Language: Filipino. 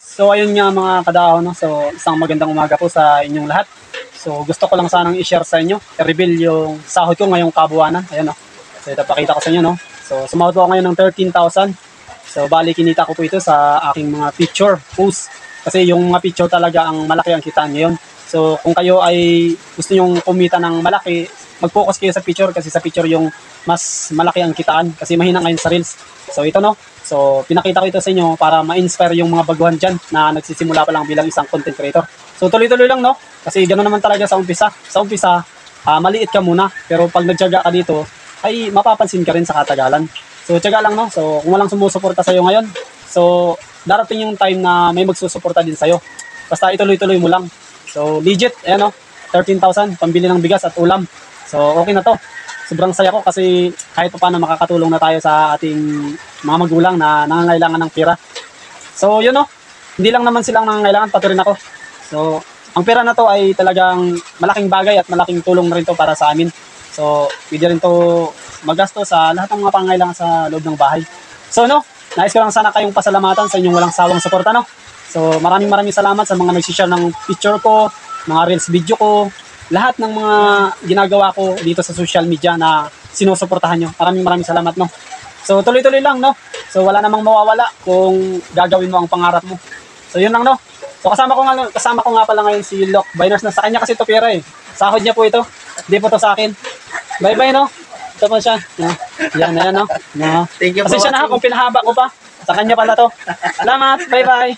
So ayun nga mga kadao, no? So isang magandang umaga po sa inyong lahat. So gusto ko lang sanang i-share sa inyo, i-reveal yung sahod ko ngayong kabuwanan. Ayan, no? So ito pakita ko sa inyo, no? So sumahod po ako ngayon ng 13,000. So bali kinita ko po ito sa aking mga picture post. Kasi yung mga picture talaga ang malaki ang kitaan ngayon. So kung kayo ay gusto nyong kumita ng malaki, mag-focus kayo sa picture kasi sa picture yung mas malaki ang kitaan kasi mahina ngayon sa reels. So ito, no? So pinakita ko ito sa inyo para ma-inspire yung mga baguhan dyan na nagsisimula pa lang bilang isang content creator. So tuloy-tuloy lang, no? Kasi ganoon naman talaga sa umpisa. Sa umpisa, maliit ka muna. Pero pag nagtiyaga ka dito, ay mapapansin ka rin sa katagalan. So tiyaga lang, no? So kung walang sumusuporta sa'yo ngayon, so darating yung time na may magsusuporta din sa'yo. Basta ituloy-tuloy mo lang. So legit, ayan, no? 13,000, pambili ng bigas at ulam. So okay na to. Sobrang saya ko kasi kahit pa paano makakatulong na tayo sa ating mga magulang na nangangailangan ng pera. So yun, no, hindi lang naman silang nangangailangan, pati rin ako. So ang pera na to ay talagang malaking bagay at malaking tulong na rin to para sa amin. So pwede rin to magasto sa lahat ng mga pangangailangan sa loob ng bahay. So no, nais ko lang sana kayong pasalamatan sa inyong walang sawang suporta, no. So maraming salamat sa mga nagsishare ng picture ko, mga reels video ko, lahat ng mga ginagawa ko dito sa social media na sinusuportahan nyo. Maraming salamat, no. So tuloy-tuloy lang, no. So wala namang mawawala kung gagawin mo ang pangarap mo. So yun lang, no. So kasama ko nga pala ngayon si Lock Biners na sa kanya kasi ito pera eh. Sahod niya po ito. Hindi po to sa akin. Bye-bye, no. Ito po siya. No? Yan, no. No. Thank you po. Kasi siya na kung pinahaba ko pa. Sa kanya pala to. Salamat. Bye-bye.